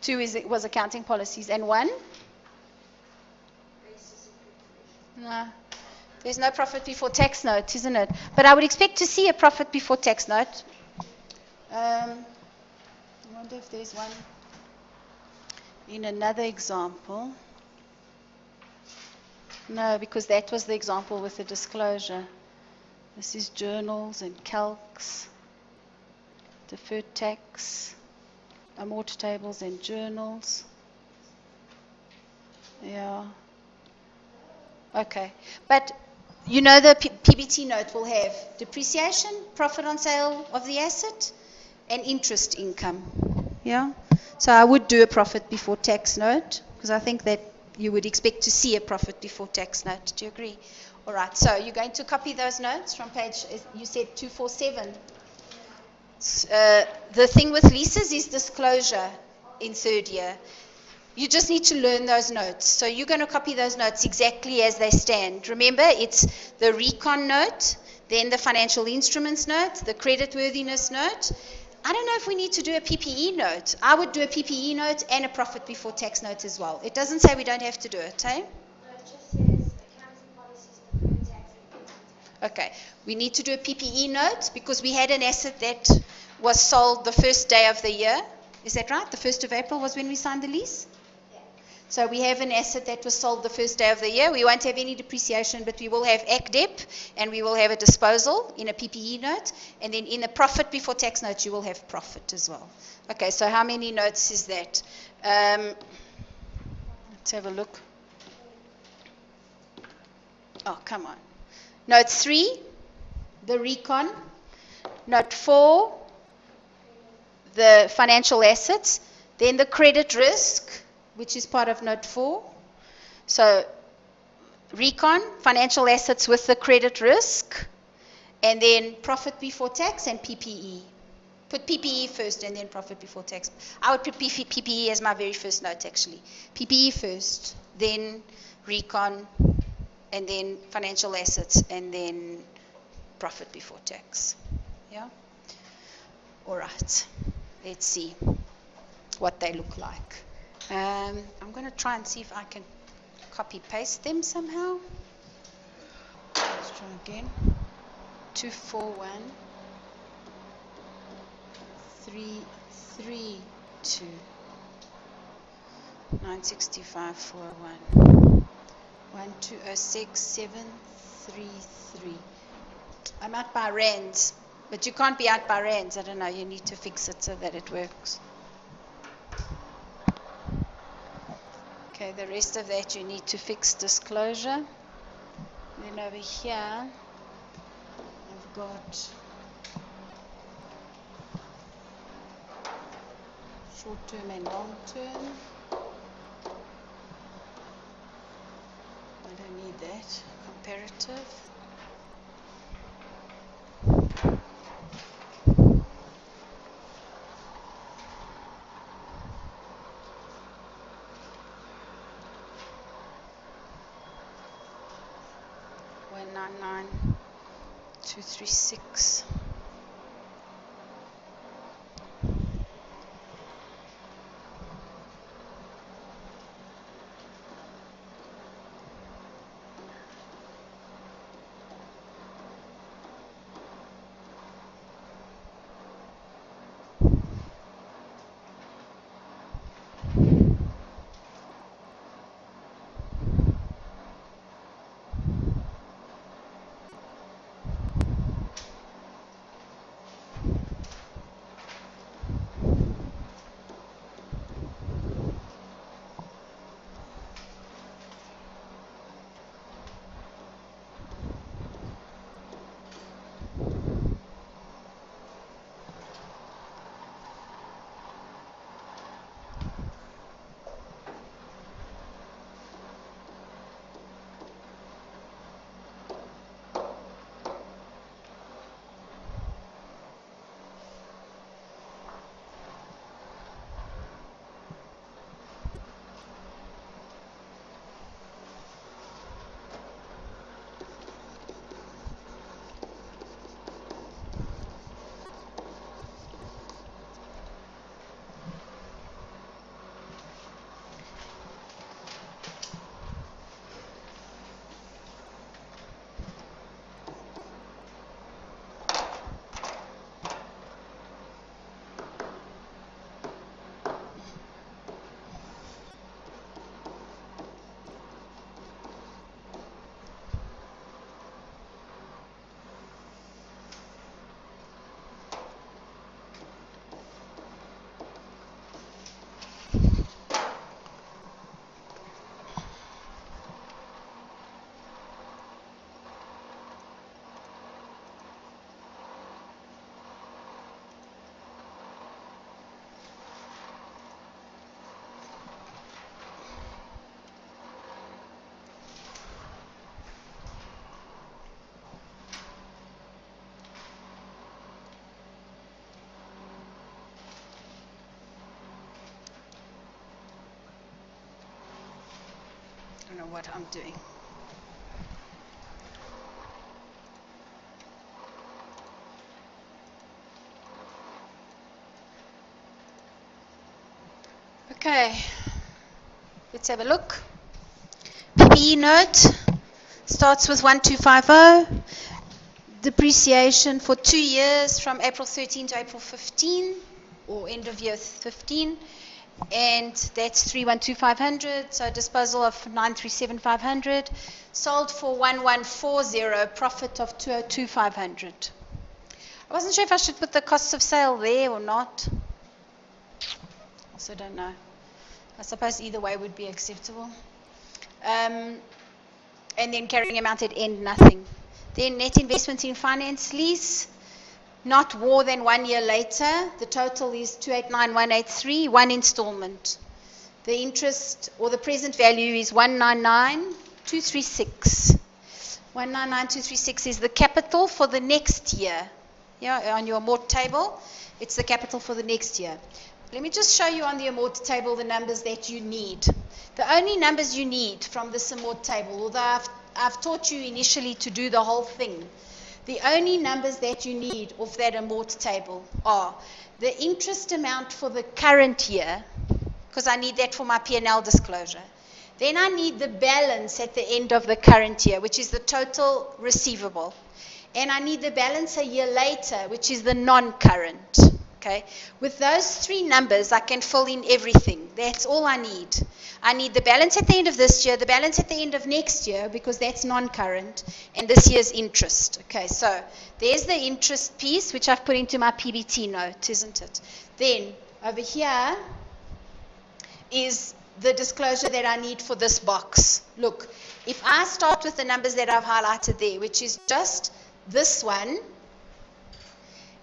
2 was accounting policies. And 1? No. There's no profit before tax note, isn't it? But I would expect to see a profit before tax note. I wonder if there's one in another example. No, because that was the example with the disclosure. This is journals and calcs, deferred tax, amort tables and journals. Yeah. Okay. But you know the PBT note will have depreciation, profit on sale of the asset, and interest income. Yeah. So I would do a profit before tax note because I think that you would expect to see a profit before tax note. Do you agree? All right. So you're going to copy those notes from page, you said 247. The thing with leases is disclosure in third year. You just need to learn those notes. So you're going to copy those notes exactly as they stand. Remember, it's the recon note, then the financial instruments note, the creditworthiness note. I don't know if we need to do a PPE note. I would do a PPE note and a profit before tax note as well. It doesn't say we don't have to do it, eh? No, it just says accounting policies, deferred tax, and income tax. Okay. We need to do a PPE note because we had an asset that was sold the first day of the year. Is that right? The 1st of April was when we signed the lease? So we have an asset that was sold the first day of the year. We won't have any depreciation, but we will have ACDEP, and we will have a disposal in a PPE note. And then in a profit before tax note, you will have profit as well. Okay, so how many notes is that? Let's have a look. Oh, come on. Note 3, the recon. Note 4, the financial assets. Then the credit risk, which is part of note 4. So recon, financial assets with the credit risk, and then profit before tax and PPE. Put PPE first and then profit before tax. I would put PPE as my very first note, actually. PPE first, then recon, and then financial assets, and then profit before tax. Yeah? All right. Let's see what they look like. I'm going to try and see if I can copy paste them somehow. Let's try again. 241 332 965 401 1206 733. I'm out by rands, but you can't be out by rands. I don't know. You need to fix it so that it works. Okay, the rest of that you need to fix disclosure. Then over here, I've got short-term and long-term. I don't need that. Comparative. One 236. I don't know what I'm doing. Okay, let's have a look. PPE note starts with 1250. Depreciation for 2 years from April 13 to April 15, or end of year 15. And that's 312,500. So disposal of 937,500. Sold for 1140. Profit of 202,500. I wasn't sure if I should put the cost of sale there or not. Also don't know. I suppose either way would be acceptable. And then carrying amount at end, nothing. Then net investment in finance lease, not more than 1 year later. The total is 289,183, one installment. The interest or the present value is 199,236. 199,236 is the capital for the next year. Yeah, on your amort table, it's the capital for the next year. Let me just show you on the amort table the numbers that you need. The only numbers you need from this amort table, although I've taught you initially to do the whole thing, the only numbers that you need off that amort table are the interest amount for the current year, because I need that for my P&L disclosure. Then I need the balance at the end of the current year, which is the total receivable. And I need the balance a year later, which is the non-current. Okay? With those three numbers, I can fill in everything. That's all I need. I need the balance at the end of this year, the balance at the end of next year, because that's non-current, and this year's interest. Okay, so there's the interest piece, which I've put into my PBT note, isn't it? Then, over here is the disclosure that I need for this box. Look, if I start with the numbers that I've highlighted there, which is just this one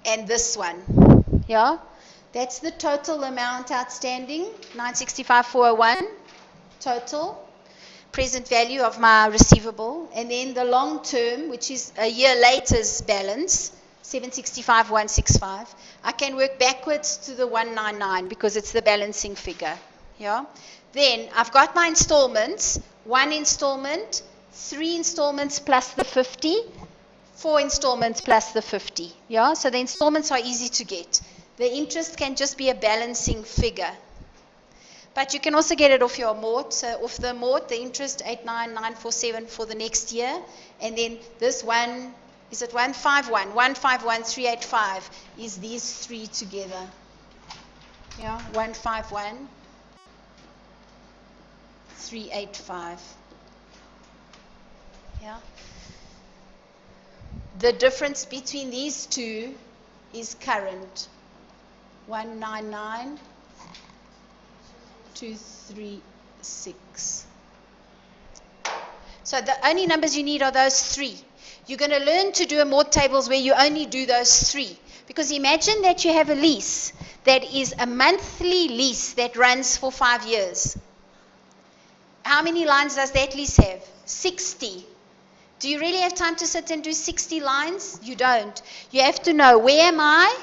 and this one, yeah, that's the total amount outstanding, 965,401, total present value of my receivable, and then the long term, which is a year later's balance, 765,165. I can work backwards to the 199 because it's the balancing figure. Yeah. Then I've got my installments, one installment, 3 installments plus the 50, 4 installments plus the 50. Yeah. So the installments are easy to get. The interest can just be a balancing figure. But you can also get it off your amort. So off the amort, the interest 89947 for the next year. And then this one, is it 151? 151,385 is these three together. Yeah, 151,385. Yeah. The difference between these two is current. 199,236. So the only numbers you need are those three. You're going to learn to do amort tables where you only do those three. Because imagine that you have a lease that is a monthly lease that runs for 5 years. How many lines does that lease have? 60. Do you really have time to sit and do 60 lines? You don't. You have to know, where am I?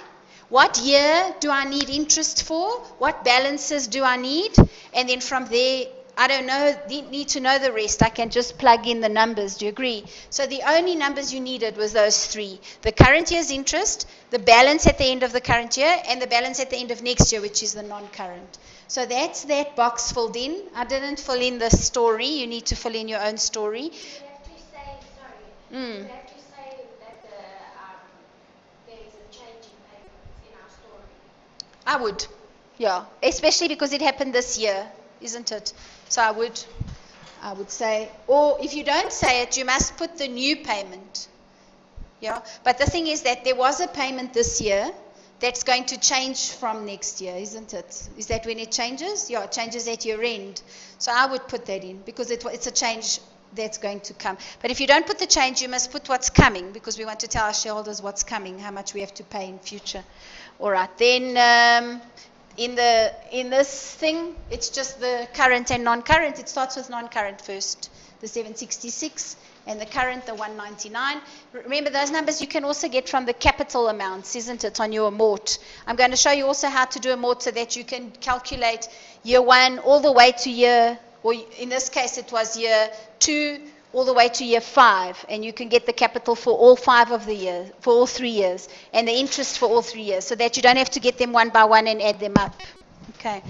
What year do I need interest for? What balances do I need? And then from there, I don't know, need to know the rest. I can just plug in the numbers. Do you agree? So the only numbers you needed was those three. The current year's interest, the balance at the end of the current year, and the balance at the end of next year, which is the non-current. So that's that box filled in. I didn't fill in the story. You need to fill in your own story. You have to say, sorry, you have to say that there is a change in payments in our story. I would, yeah, especially because it happened this year, isn't it? So I would say, or if you don't say it, you must put the new payment. Yeah, but the thing is that there was a payment this year that's going to change from next year, isn't it? Is that when it changes? Yeah, it changes at your end. So I would put that in because it's a change that's going to come. But if you don't put the change, you must put what's coming because we want to tell our shareholders what's coming, how much we have to pay in future. All right, then in this thing, it's just the current and non-current. It starts with non-current first, the 766, and the current, the 199. Remember, those numbers you can also get from the capital amounts, isn't it, on your amort. I'm going to show you also how to do amort so that you can calculate year 1 all the way to year or in this case it was year 2 all the way to year 5, and you can get the capital for all 5 of the years, for all 3 years, and the interest for all 3 years, so that you don't have to get them one by one and add them up. Okay.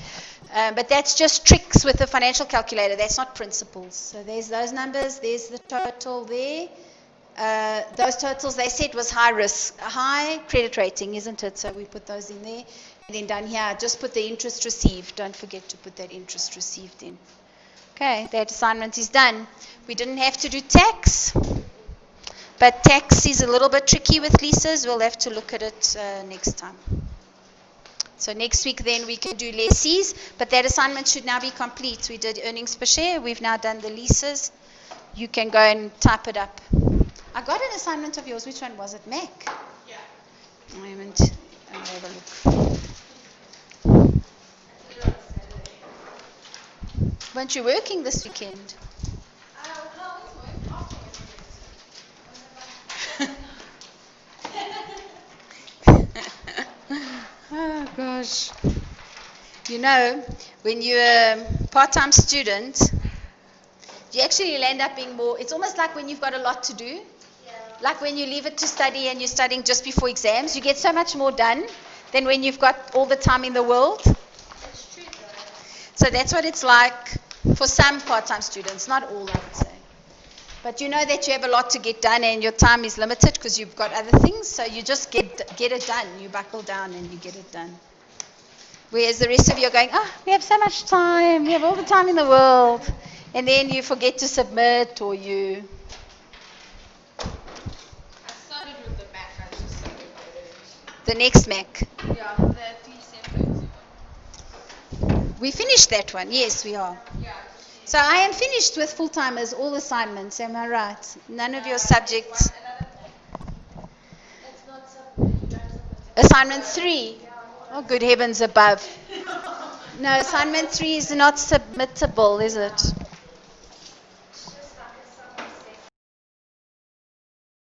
But that's just tricks with the financial calculator. That's not principles. So there's those numbers. There's the total there. Those totals they said was high risk, high credit rating, isn't it? So we put those in there. And then down here, just put the interest received. Don't forget to put that interest received in. Okay, that assignment is done. We didn't have to do tax. But tax is a little bit tricky with leases. We'll have to look at it next time. So next week then we can do lessees, but that assignment should now be complete. We did earnings per share. We've now done the leases. You can go and type it up. I got an assignment of yours. Which one was it? Mac? Yeah. A moment. I'll have a look. Weren't you working this weekend? Oh gosh. You know, when you're a part-time student, you actually end up being more, it's almost like when you've got a lot to do. Yeah. Like when you leave it to study and you're studying just before exams, you get so much more done than when you've got all the time in the world. That's true, though. So that's what it's like for some part-time students, not all, I would say. But you know that you have a lot to get done and your time is limited because you've got other things, so you just get it done. You buckle down and you get it done. Whereas the rest of you are going, we have so much time, we have all the time in the world. And then you forget to submit or you... I started with the Mac, I just started with it. The next Mac. Yeah, the 3702. We finished that one. Yes, we are. Yeah. So I am finished with full-timers, all assignments. Am I right? None of your subjects. It's not submitted. You don't submit it. Assignment 3. Oh, good heavens above. No, assignment 3 is not submittable, is it?